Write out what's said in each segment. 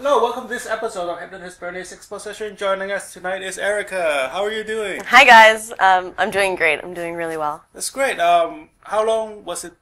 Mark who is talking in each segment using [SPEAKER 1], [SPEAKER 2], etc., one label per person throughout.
[SPEAKER 1] Hello, welcome to this episode of Hypnotist Bernie's Exposition. Joining us tonight is Erica. How are you doing?
[SPEAKER 2] Hi guys, I'm doing great. I'm doing really well.
[SPEAKER 1] That's great. How long was it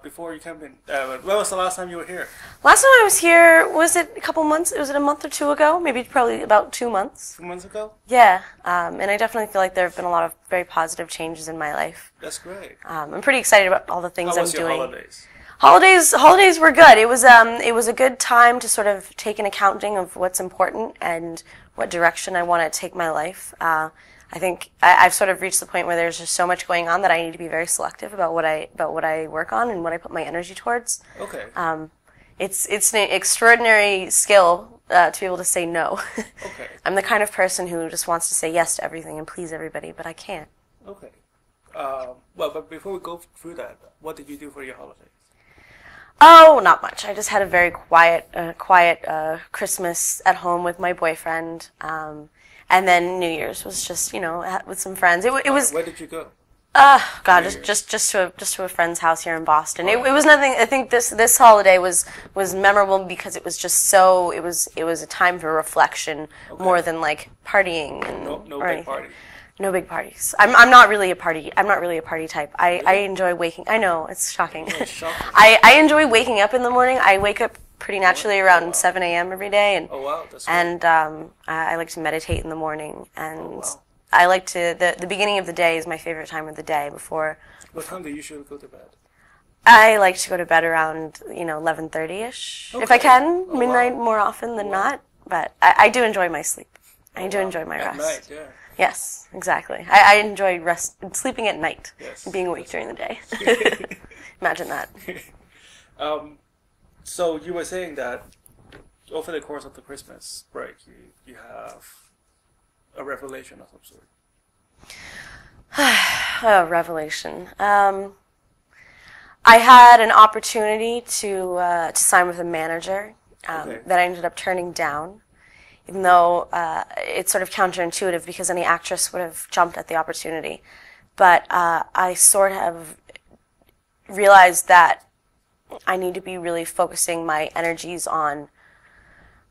[SPEAKER 1] before you came in? When was the last time you were here?
[SPEAKER 2] Last time I was here, was it a couple months? Was it a month or two ago? Maybe probably about 2 months.
[SPEAKER 1] 2 months ago?
[SPEAKER 2] Yeah, and I definitely feel like there have been a lot of very positive changes in my life.
[SPEAKER 1] That's great.
[SPEAKER 2] I'm pretty excited about all the things
[SPEAKER 1] How
[SPEAKER 2] I'm
[SPEAKER 1] was
[SPEAKER 2] doing.
[SPEAKER 1] your holidays?
[SPEAKER 2] Holidays were good. It was a good time to sort of take an accounting of what's important and what direction I want to take my life. I think I've sort of reached the point where there's just so much going on that I need to be very selective about what I work on and what I put my energy towards.
[SPEAKER 1] Okay.
[SPEAKER 2] It's an extraordinary skill to be able to say no.
[SPEAKER 1] Okay.
[SPEAKER 2] I'm the kind of person who just wants to say yes to everything and please everybody, but I can't.
[SPEAKER 1] Okay. Well, but before we go through that, what did you do for your holidays?
[SPEAKER 2] Oh, not much. I just had a very quiet Christmas at home with my boyfriend, and then New Year's was just with some friends. It was.
[SPEAKER 1] Where did you go?
[SPEAKER 2] God, just to a friend's house here in Boston. It was nothing. I think this holiday was memorable because it was just so. It was a time for reflection more than like partying and
[SPEAKER 1] No
[SPEAKER 2] or
[SPEAKER 1] big
[SPEAKER 2] anything.
[SPEAKER 1] party.
[SPEAKER 2] No big parties. I'm not really a party type. I enjoy waking. I know it's shocking.
[SPEAKER 1] It's shocking.
[SPEAKER 2] I enjoy waking up in the morning. I wake up pretty naturally around 7 a.m. every day, and
[SPEAKER 1] That's great.
[SPEAKER 2] and I like to meditate in the morning, and
[SPEAKER 1] wow.
[SPEAKER 2] I like to the beginning of the day is my favorite time of the day. Before
[SPEAKER 1] What time do you usually go to bed?
[SPEAKER 2] I like to go to bed around 11:30ish if I can, midnight more often than not. But I do enjoy my sleep. I do enjoy my rest.
[SPEAKER 1] At night, yeah.
[SPEAKER 2] Yes, exactly. I enjoy sleeping at night,
[SPEAKER 1] Yes.
[SPEAKER 2] being awake during the day. Imagine that.
[SPEAKER 1] So you were saying that over the course of the Christmas break, you have a revelation of some sort.
[SPEAKER 2] Oh, revelation. I had an opportunity to sign with a manager that I ended up turning down, even though it's sort of counterintuitive because any actress would have jumped at the opportunity. But I sort of realized that I need to be really focusing my energies on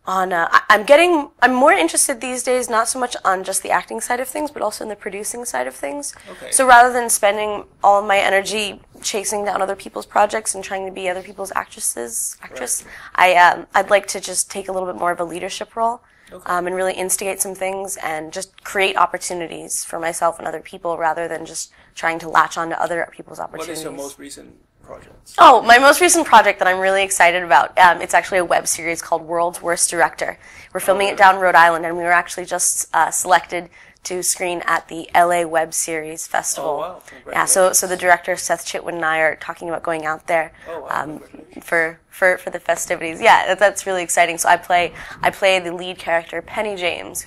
[SPEAKER 2] I'm more interested these days not so much on just the acting side of things, but also in the producing side of things.
[SPEAKER 1] Okay.
[SPEAKER 2] So rather than spending all of my energy chasing down other people's projects and trying to be other people's actress, I'd like to just take a little bit more of a leadership role.
[SPEAKER 1] Okay.
[SPEAKER 2] And really instigate some things and just create opportunities for myself and other people rather than just trying to latch on to other people's opportunities.
[SPEAKER 1] What is your most recent project?
[SPEAKER 2] Oh, my most recent project that I'm really excited about, it's actually a web series called World's Worst Director. We're filming it down in Rhode Island, and we were actually just selected to screen at the LA Web Series Festival.
[SPEAKER 1] Oh, wow.
[SPEAKER 2] Yeah, so the director, Seth Chitwood, and I are talking about going out there for the festivities. Yeah, that's really exciting. So I play the lead character, Penny James,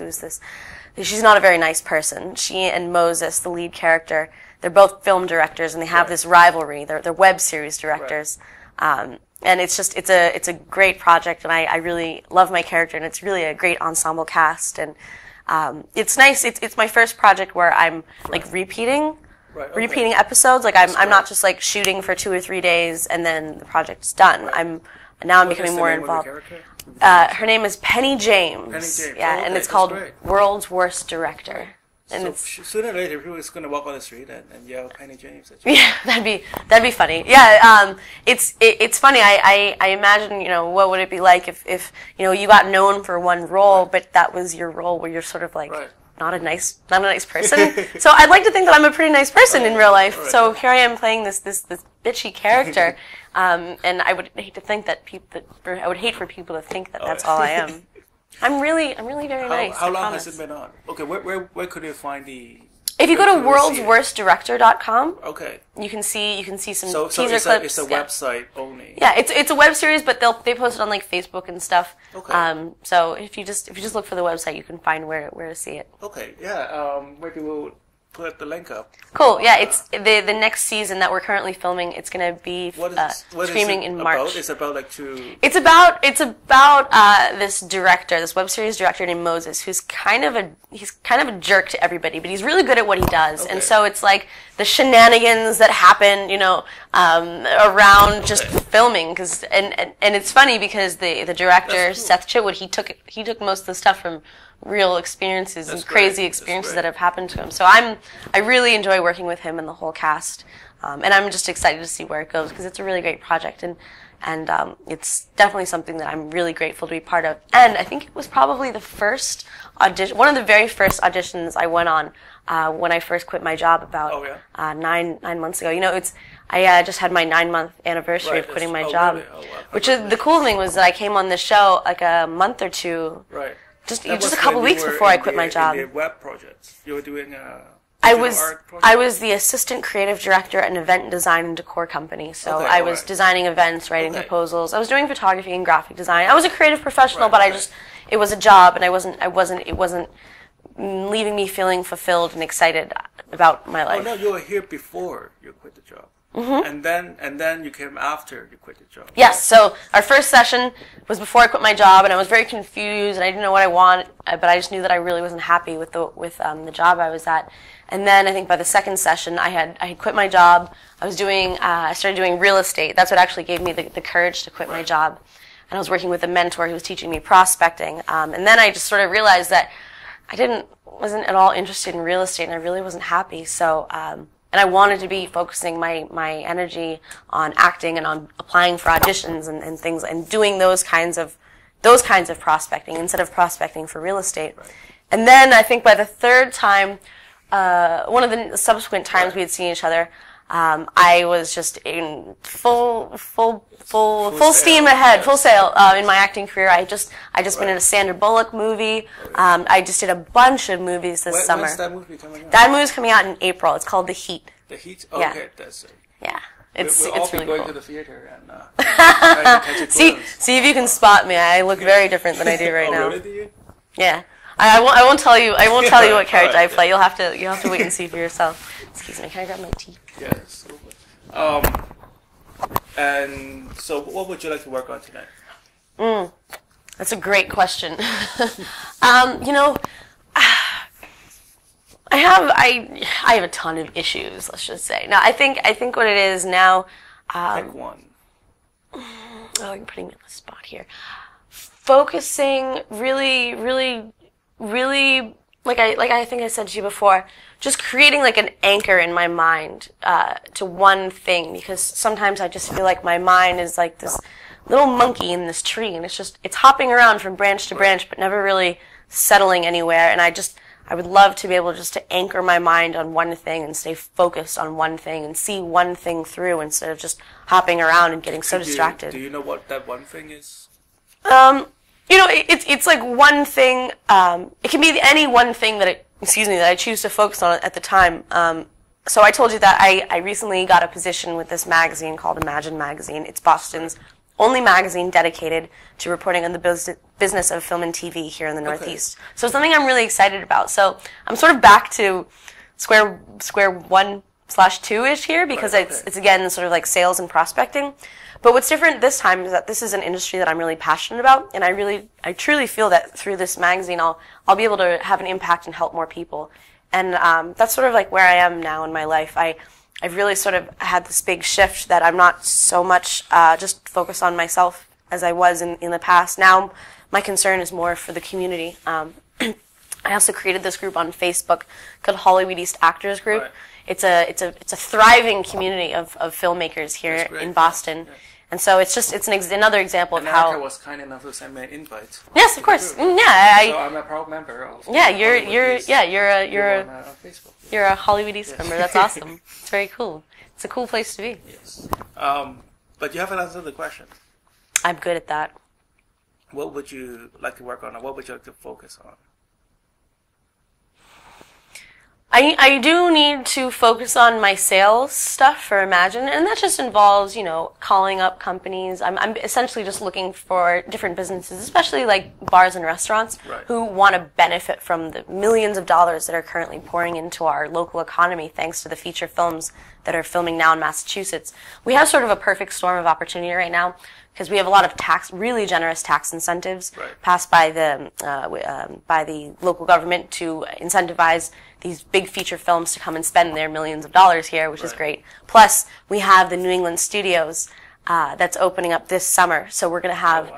[SPEAKER 2] she's not a very nice person. She and Moses, the lead character, they're both film directors, and they have this rivalry. They're web series directors. Right. And it's a great project, and I really love my character, and it's really a great ensemble cast, and it's nice. It's my first project where I'm like repeating episodes. Like I'm not just like shooting for 2 or 3 days and then the project's done.
[SPEAKER 1] Right.
[SPEAKER 2] I'm becoming more involved. Her name is Penny James.
[SPEAKER 1] Penny James.
[SPEAKER 2] Yeah, and it's called World's Worst Director.
[SPEAKER 1] Right.
[SPEAKER 2] And
[SPEAKER 1] so sooner or later, people is going to walk on the street and yell Penny James at you.
[SPEAKER 2] Yeah, that'd be funny. Yeah, it's funny. I imagine what would it be like if you got known for one role, but that was your role where you're sort of like not a nice person. So I'd like to think that I'm a pretty nice person in real life. Right. So here I am playing this bitchy character, and I would hate to think that I would hate for people to think that that's all I am. I'm really very nice.
[SPEAKER 1] How long has it been on? Okay, where could you find the?
[SPEAKER 2] If you go to worldsworstdirector.com,
[SPEAKER 1] okay,
[SPEAKER 2] you can see some
[SPEAKER 1] clips.
[SPEAKER 2] teaser clips.
[SPEAKER 1] It's a website only.
[SPEAKER 2] Yeah, it's a web series, but they post it on like Facebook and stuff.
[SPEAKER 1] Okay.
[SPEAKER 2] So if you just look for the website, you can find where to see it.
[SPEAKER 1] Okay. Yeah. Maybe we'll put the link up.
[SPEAKER 2] Cool. Yeah, it's the next season that we're currently filming. It's going to be streaming in March.
[SPEAKER 1] It's about
[SPEAKER 2] It's about this director, this web series director named Moses, who's kind of a jerk to everybody, but he's really good at what he does. Okay. And so it's like the shenanigans that happen, around just filming. And it's funny because the director,
[SPEAKER 1] cool.
[SPEAKER 2] Seth Chitwood, he took most of the stuff from real experiences and crazy experiences that have happened to him. So I really enjoy working with him and the whole cast. And I'm just excited to see where it goes because it's a really great project. And it's definitely something that I'm really grateful to be part of. And I think it was probably the first audition, one of the very first auditions I went on when I first quit my job about 9 months ago. I just had my 9-month anniversary of quitting my job. Really? Oh, wow. Which is the cool thing was that I came on this show like a month or two, just a couple weeks before I quit my job.
[SPEAKER 1] In the web project, you were doing
[SPEAKER 2] I was the assistant creative director at an event design and decor company. So I was designing events, writing proposals. I was doing photography and graphic design. I was a creative professional, but it was a job, and it wasn't leaving me feeling fulfilled and excited about my life.
[SPEAKER 1] Oh no, you were here before you quit the job. Mm-hmm. And then you came after you quit the job.
[SPEAKER 2] Yes, so our first session was before I quit my job, and I was very confused, and I didn't know what I wanted, but I just knew that I really wasn't happy with the job I was at. And then I think by the second session, I had quit my job. I started doing real estate. That's what actually gave me the courage to quit my job. And I was working with a mentor who was teaching me prospecting. And then I just sort of realized that I wasn't at all interested in real estate, and I really wasn't happy. So, and I wanted to be focusing my energy on acting and on applying for auditions and things and doing those kinds of prospecting instead of prospecting for real estate. Right. And then I think by the third time, one of the subsequent times we had seen each other, I was just in full steam ahead, full sail in my acting career. I just been in a Sandra Bullock movie. I just did a bunch of movies this summer.
[SPEAKER 1] When's that movie coming out?
[SPEAKER 2] That movie's coming out in April. It's called The Heat.
[SPEAKER 1] The Heat? Okay, that's it.
[SPEAKER 2] Yeah.
[SPEAKER 1] We'll all be
[SPEAKER 2] really
[SPEAKER 1] going
[SPEAKER 2] cool.
[SPEAKER 1] to the theater and trying to catch a glimpse.
[SPEAKER 2] See if you can spot me. I look very different than I do right now.
[SPEAKER 1] Really, do you?
[SPEAKER 2] Yeah. I won't tell you what character I play. You'll have to wait and see for yourself. Excuse me, can I grab my tea?
[SPEAKER 1] Yes. And so what would you like to work on tonight?
[SPEAKER 2] That's a great question. I have a ton of issues, let's just say. Now I think what it is now,
[SPEAKER 1] Pick one.
[SPEAKER 2] you're putting me on the spot here. Focusing really like I think I said to you before, just creating like an anchor in my mind to one thing, because sometimes I just feel like my mind is like this little monkey in this tree, and it's hopping around from branch to branch but never really settling anywhere. And I would love to be able just to anchor my mind on one thing and stay focused on one thing and see one thing through instead of just hopping around and getting so distracted.
[SPEAKER 1] Do you know what that one thing is?
[SPEAKER 2] It's like one thing. It can be any one thing that I choose to focus on at the time. So I told you that I recently got a position with this magazine called Imagine magazine. It's Boston's only magazine dedicated to reporting on the business of film and TV here in the Northeast. So it's something I'm really excited about. So I'm sort of back to square 1/2-ish here, because it's again sort of like sales and prospecting. But what's different this time is that this is an industry that I'm really passionate about, and I truly feel that through this magazine I'll be able to have an impact and help more people. And that's sort of like where I am now in my life. I've really sort of had this big shift that I'm not so much just focused on myself as I was in the past. Now my concern is more for the community. I also created this group on Facebook called Hollywood East Actors Group.
[SPEAKER 1] Right.
[SPEAKER 2] It's a thriving community of filmmakers here in Boston.
[SPEAKER 1] Yeah.
[SPEAKER 2] And so it's another example of how.
[SPEAKER 1] Erica was kind enough to send me an invite.
[SPEAKER 2] Yes, of course.
[SPEAKER 1] So I'm a proud member of.
[SPEAKER 2] Yeah, you're
[SPEAKER 1] on Facebook.
[SPEAKER 2] You're a Hollywood East member. That's awesome. It's very cool. It's a cool place to be.
[SPEAKER 1] Yes. But you haven't answered the question.
[SPEAKER 2] I'm good at that.
[SPEAKER 1] What would you like to work on, or what would you like to focus on?
[SPEAKER 2] I do need to focus on my sales stuff for Imagine, and that just involves, calling up companies. I'm essentially just looking for different businesses, especially like bars and restaurants, who want to benefit from the millions of dollars that are currently pouring into our local economy thanks to the feature films that are filming now in Massachusetts. We have sort of a perfect storm of opportunity right now. because we have a lot of really generous tax incentives passed by the local government to incentivize these big feature films to come and spend their millions of dollars here, which is great. Plus, we have the New England studios that's opening up this summer, so we're going to have.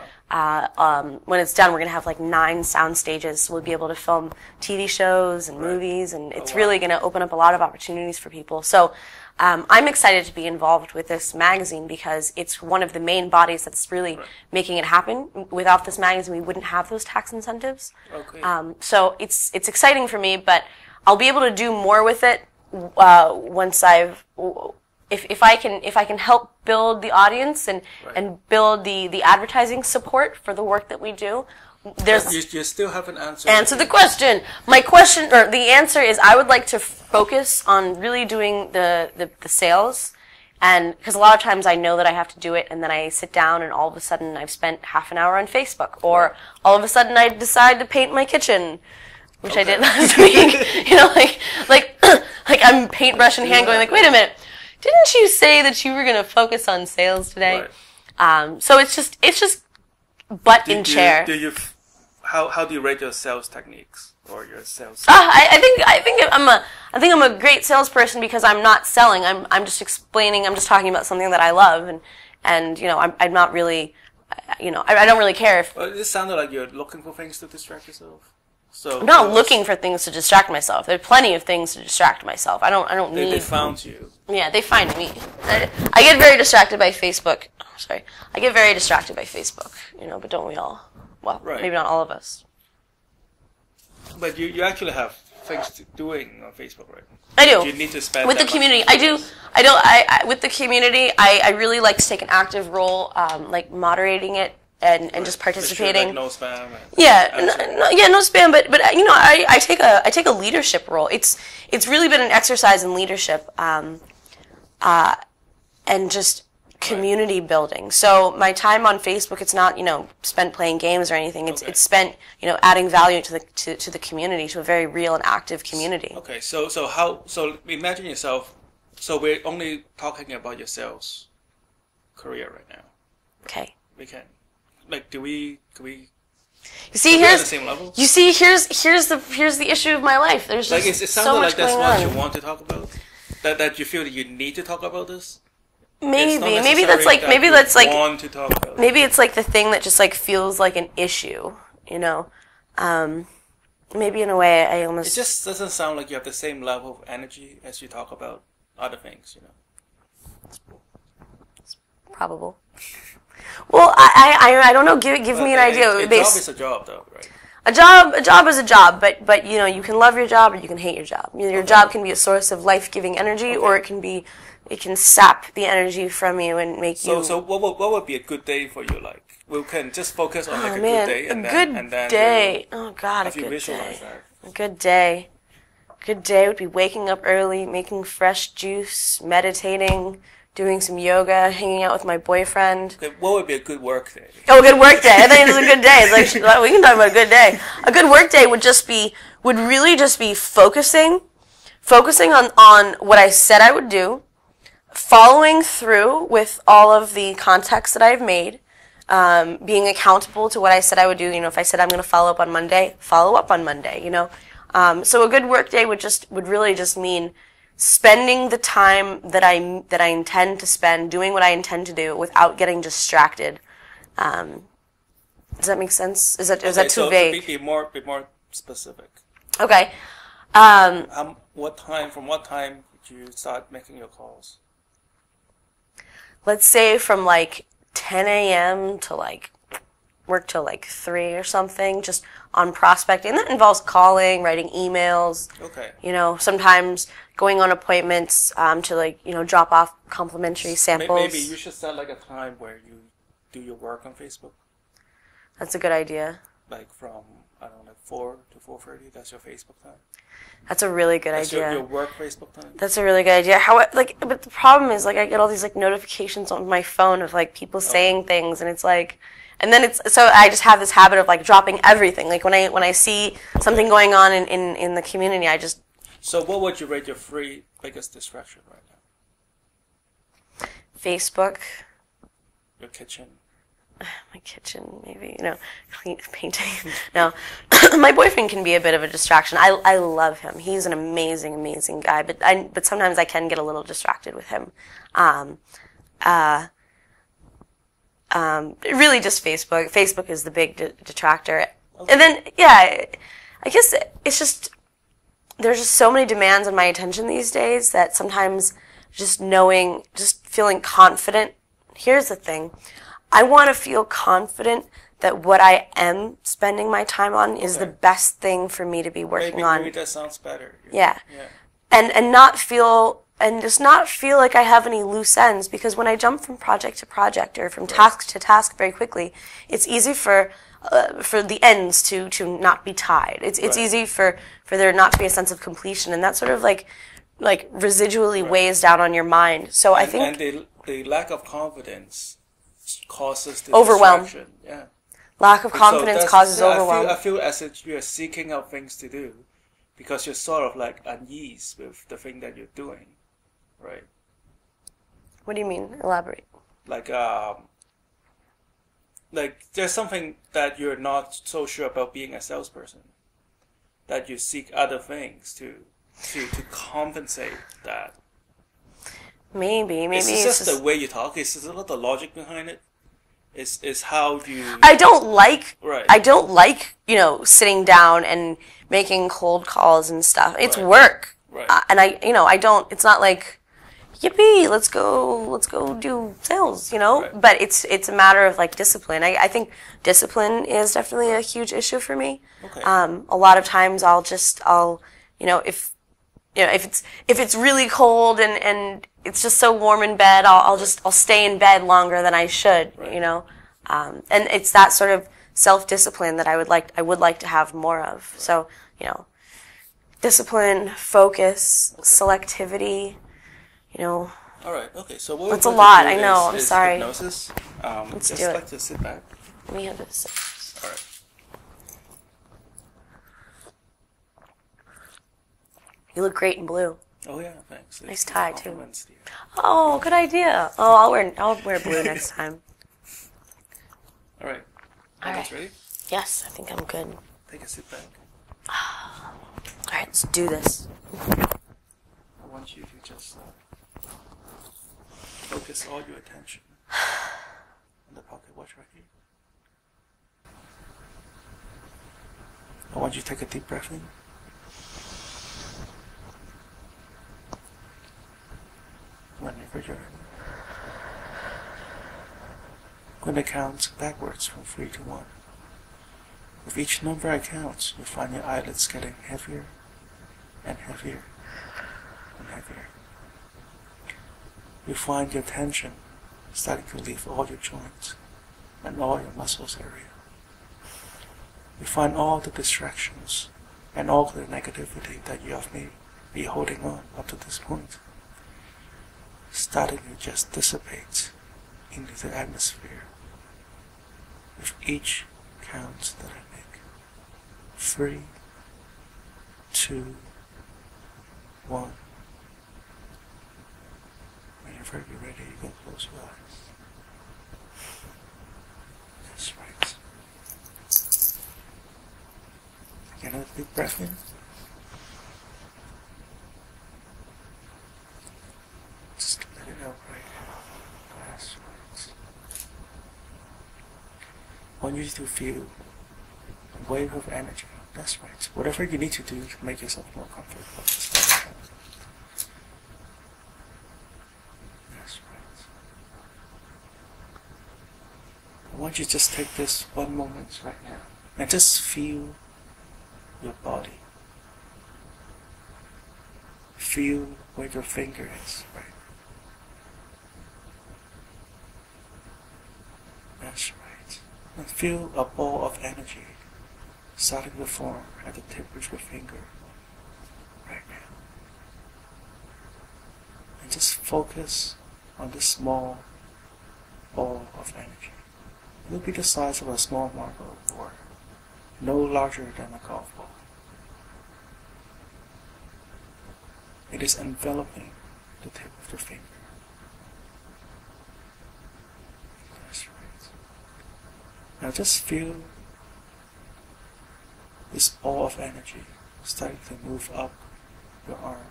[SPEAKER 2] When it's done, we're going to have like 9 sound stages. So we'll be able to film TV shows and movies, and it's really going to open up a lot of opportunities for people. So I'm excited to be involved with this magazine because it's one of the main bodies that's really making it happen. Without this magazine, we wouldn't have those tax incentives. So it's exciting for me, but I'll be able to do more with it once I've. If I can help build the audience and build the advertising support for the work that we do,
[SPEAKER 1] you still haven't answered
[SPEAKER 2] the question. My question, or the answer is, I would like to focus on really doing the sales, and because a lot of times I know that I have to do it, and then I sit down, and all of a sudden I've spent half an hour on Facebook, or all of a sudden I decide to paint my kitchen, which I did last week. You know, like I'm paintbrush in hand, going like, wait a minute. Didn't you say that you were going to focus on sales today? So it's just in chair.
[SPEAKER 1] How do you rate your sales techniques or your sales?
[SPEAKER 2] I think I'm a great salesperson because I'm not selling. I'm just explaining. I'm just talking about something that I love, and you know, I'm not really, you know, I don't really care if.
[SPEAKER 1] Well, it sounded like you're looking for things to distract yourself. So
[SPEAKER 2] I'm not looking for things to distract myself. There are plenty of things to distract myself. I don't need.
[SPEAKER 1] They found you.
[SPEAKER 2] Yeah, they find me. I get very distracted by Facebook. Sorry, I get very distracted by Facebook. You know, but don't we all? Well, maybe not all of us.
[SPEAKER 1] But you actually have things to doing on Facebook, right?
[SPEAKER 2] I do.
[SPEAKER 1] You need to spend
[SPEAKER 2] with the community. I do. With the community, I really like to take an active role, like moderating it. And just participating.
[SPEAKER 1] Like no spam.
[SPEAKER 2] No spam. But you know, I take a leadership role. It's really been an exercise in leadership, and just community building. So my time on Facebook, it's not, you know, spent playing games or anything. It's spent, you know, adding value to the community, to a very real and active community.
[SPEAKER 1] Okay. So imagine yourself. So we're only talking about your sales career right now.
[SPEAKER 2] Okay.
[SPEAKER 1] We can. Like, can we?
[SPEAKER 2] You see,
[SPEAKER 1] here's the same level.
[SPEAKER 2] You see, here's the issue of my life. There's just
[SPEAKER 1] it sounds
[SPEAKER 2] so much
[SPEAKER 1] like that's
[SPEAKER 2] going
[SPEAKER 1] what
[SPEAKER 2] on.
[SPEAKER 1] you want to talk about. That you feel that you need to talk about this.
[SPEAKER 2] Maybe that's like
[SPEAKER 1] want to talk about
[SPEAKER 2] maybe it's like the thing that just like feels like an issue. You know, maybe in a way I almost.
[SPEAKER 1] It just doesn't sound like you have the same level of energy as you talk about other things. You know.
[SPEAKER 2] It's probable. Well, I don't know. Give me an idea.
[SPEAKER 1] A job is a job, though, right?
[SPEAKER 2] A job is a job, but you know, you can love your job or you can hate your job. You know, your job can be a source of life-giving energy, or it can sap the energy from you and make you.
[SPEAKER 1] So what would be a good day for you? Like, we can just focus on like a good day, and then
[SPEAKER 2] day. Oh God, a good day. A good day. A good day would be waking up early, making fresh juice, meditating. Doing some yoga, hanging out with my boyfriend.
[SPEAKER 1] Okay, what would be a good work day?
[SPEAKER 2] Oh, a good work day. I think it's a good day. It's like, we can talk about a good day. A good work day would really just be focusing on what I said I would do, following through with all of the contacts that I've made, being accountable to what I said I would do. You know, if I said I'm going to follow up on Monday, follow up on Monday, you know. So a good work day would really just mean spending the time that I intend to spend doing what I intend to do without getting distracted. Does that make sense? Is that too vague?
[SPEAKER 1] Be more specific.
[SPEAKER 2] Okay.
[SPEAKER 1] From what time did you start making your calls?
[SPEAKER 2] Let's say from like 10 a.m. to like work till like 3 or something, just on prospecting. That involves calling, writing emails.
[SPEAKER 1] Okay.
[SPEAKER 2] You know, sometimes going on appointments to like, you know, drop off complimentary samples.
[SPEAKER 1] Maybe you should set like a time where you do your work on Facebook.
[SPEAKER 2] That's a good idea.
[SPEAKER 1] Like from, I don't know, like 4 to 4:30. That's your Facebook time.
[SPEAKER 2] That's a really good idea.
[SPEAKER 1] That's your work Facebook time.
[SPEAKER 2] That's a really good idea. But the problem is, like, I get all these like notifications on my phone of like people saying things, and it's like, and then so I just have this habit of like dropping everything. Like when I see something going on in the community, I just.
[SPEAKER 1] So what would you rate your three biggest distraction right now?
[SPEAKER 2] Facebook.
[SPEAKER 1] Your kitchen.
[SPEAKER 2] my kitchen, maybe, painting. No, my boyfriend can be a bit of a distraction. I love him. He's an amazing, amazing guy, but sometimes I can get a little distracted with him. Really just Facebook. Facebook is the big detractor. Okay. And then, yeah, I guess it's just, there's just so many demands on my attention these days that sometimes just feeling confident. Here's the thing. I want to feel confident that what I am spending my time on is the best thing for me to be working on.
[SPEAKER 1] Maybe that sounds better.
[SPEAKER 2] Yeah. And just not feel like I have any loose ends, because when I jump from project to project or from task to task very quickly, it's easy for the ends to not be tied. It's easy for there not to be a sense of completion, and that sort of like residually weighs down on your mind. So I think
[SPEAKER 1] the lack of confidence causes the
[SPEAKER 2] overwhelm.
[SPEAKER 1] Distraction. Yeah.
[SPEAKER 2] Lack of confidence causes overwhelm.
[SPEAKER 1] I feel as if you're seeking out things to do because you're sort of like unease with the thing that you're doing, right?
[SPEAKER 2] What do you mean? Elaborate.
[SPEAKER 1] Like there's something that you're not so sure about being a salesperson, that you seek other things to compensate that.
[SPEAKER 2] Maybe
[SPEAKER 1] it's just the way you talk. It's not the logic behind it. It's how you.
[SPEAKER 2] I don't like sitting down and making cold calls and stuff. It's work, and I don't. It's not like, yippee, let's go do sales, But it's a matter of like discipline. I think discipline is definitely a huge issue for me.
[SPEAKER 1] Okay.
[SPEAKER 2] A lot of times if it's really cold and it's just so warm in bed, I'll stay in bed longer than I should, and it's that sort of self-discipline that I would like to have more of. So, discipline, focus, selectivity,
[SPEAKER 1] All right. Okay. So what
[SPEAKER 2] it's a lot. I know. I'm sorry.
[SPEAKER 1] Hypnosis.
[SPEAKER 2] Let's
[SPEAKER 1] just
[SPEAKER 2] do it.
[SPEAKER 1] like to sit back.
[SPEAKER 2] Let me have this.
[SPEAKER 1] All right.
[SPEAKER 2] You look great in blue.
[SPEAKER 1] Oh yeah, thanks.
[SPEAKER 2] Nice tie too.
[SPEAKER 1] To you.
[SPEAKER 2] Oh, good idea. Oh, I'll wear blue next time.
[SPEAKER 1] All right.
[SPEAKER 2] All right.
[SPEAKER 1] Ready?
[SPEAKER 2] Yes, I think I'm good.
[SPEAKER 1] Take a sit back.
[SPEAKER 2] All right, let's do this.
[SPEAKER 1] I want you to just focus all your attention on the pocket watch right here. I want you to take a deep breath in. Whenever you're ready. I'm going to count backwards from 3 to 1. With each number I count, you find your eyelids getting heavier and heavier and heavier. You find your tension starting to leave all your joints and all your muscles area. You find all the distractions and all the negativity that you have been holding on up to this point starting to just dissipate into the atmosphere with each count that I make. 3, 2, 1. Whenever you're ready, you can close your eyes. That's right. Take another big breath in. Just let it out right now. That's right. I want you to feel a wave of energy. That's right. Whatever you need to do to make yourself more comfortable. That's right. I want you to just take this one moment right now and just feel your body. Feel where your finger is, right? That's right. And feel a ball of energy starting to form at the tip of your finger right now. And just focus on this small ball of energy. It will be the size of a small marble or no larger than a golf ball. It is enveloping the tip of the finger. That's right. Now just feel this ball of energy starting to move up your arm.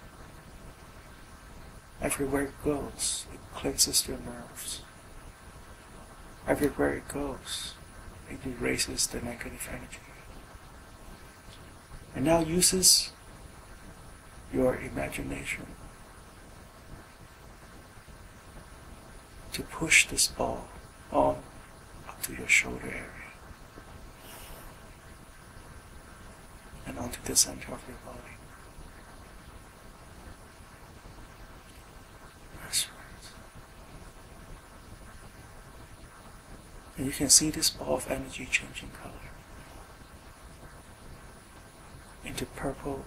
[SPEAKER 1] Everywhere it goes, it cleanses your nerves. Everywhere it goes, it erases the negative energy. And now uses your imagination to push this ball on up to your shoulder area and onto the center of your body. That's right. And you can see this ball of energy changing color into purple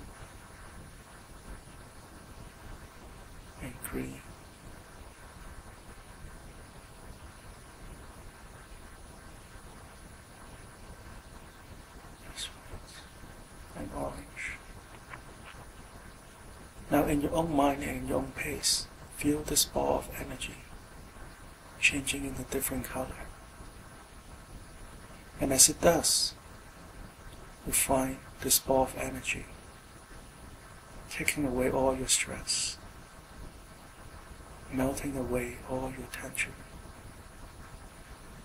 [SPEAKER 1] and green. That's right. And orange. Now in your own mind and in your own pace, feel this ball of energy changing into different color. And as it does, you find this ball of energy taking away all your stress, melting away all your tension,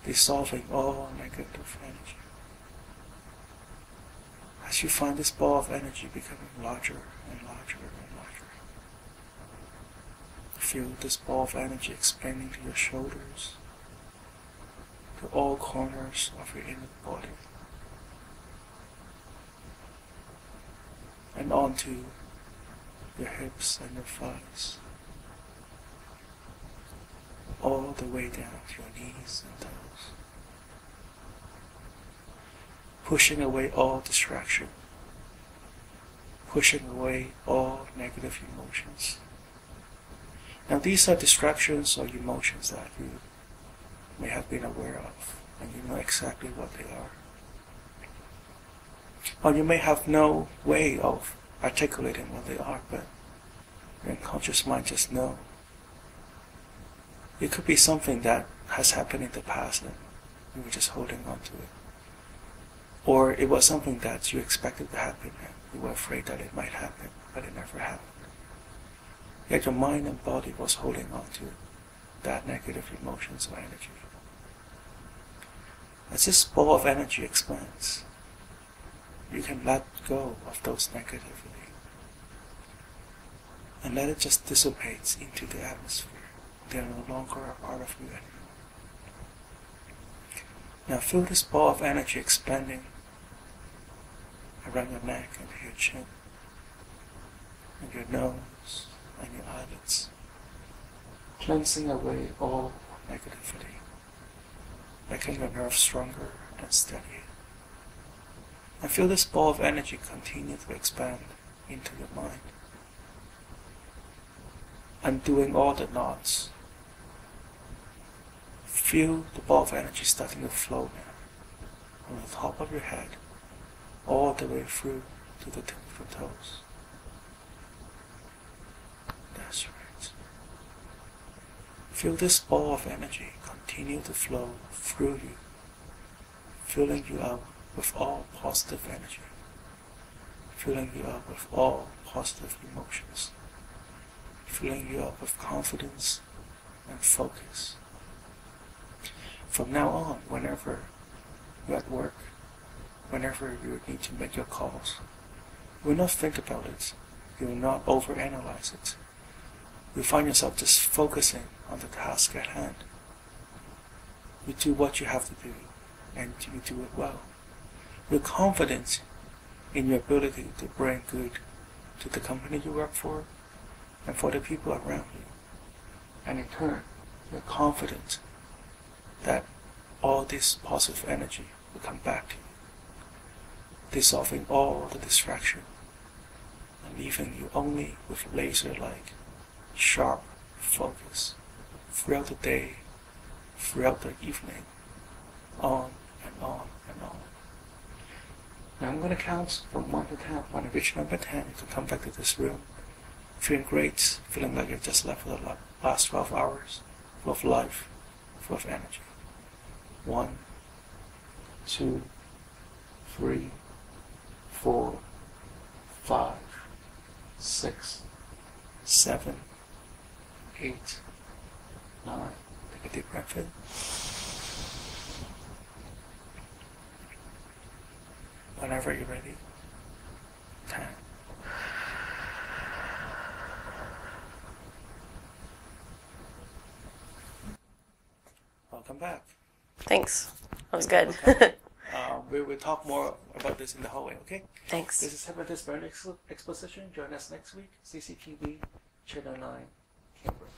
[SPEAKER 1] dissolving all negative energy. As you find this ball of energy becoming larger and larger and larger, feel this ball of energy expanding to your shoulders, to all corners of your inner body, and onto your hips and your thighs, all the way down to your knees and toes, pushing away all distraction, pushing away all negative emotions. Now these are distractions or emotions that you may have been aware of, and you know exactly what they are. Or you may have no way of articulating what they are, but your unconscious mind just knows. It could be something that has happened in the past and you were just holding on to it. Or it was something that you expected to happen and you were afraid that it might happen, but it never happened. Yet your mind and body was holding on to that negative emotions or energy. As this ball of energy expands, you can let go of those negativity and let it just dissipate into the atmosphere. They are no longer a part of you anymore. Now feel this ball of energy expanding around your neck and your chin, and your nose and your eyelids, cleansing away all negativity, making your nerves stronger and steadier. And feel this ball of energy continue to expand into your mind, undoing all the knots. Feel the ball of energy starting to flow now, from the top of your head, all the way through to the tip of your toes. That's right. Feel this ball of energy continue to flow through you, filling you up with all positive energy, filling you up with all positive emotions, filling you up with confidence and focus. From now on, whenever you're at work, whenever you need to make your calls, you will not think about it, you will not overanalyze it. You find yourself just focusing on the task at hand. You do what you have to do, and you do it well. You're confident in your ability to bring good to the company you work for and for the people around you. And in turn, you're confident that all this positive energy will come back to you, dissolving all the distraction and leaving you only with laser-like, sharp focus throughout the day, throughout the evening, on and on and on. Now I'm going to count from 1 to 10. When I reach number 10, you can come back to this room, feeling great, feeling like you've just left for the last 12 hours, full of life, full of energy. 1, 2, 3, 4, 5, 6, 7, 8, 9. Take a deep breath in. Whenever you're ready. 10. Welcome back.
[SPEAKER 2] Thanks. That was good.
[SPEAKER 1] Okay. We will talk more about this in the hallway, okay?
[SPEAKER 2] Thanks.
[SPEAKER 1] This is Hypnotist Exposition. Join us next week. CCTV, Channel 9, Cambridge.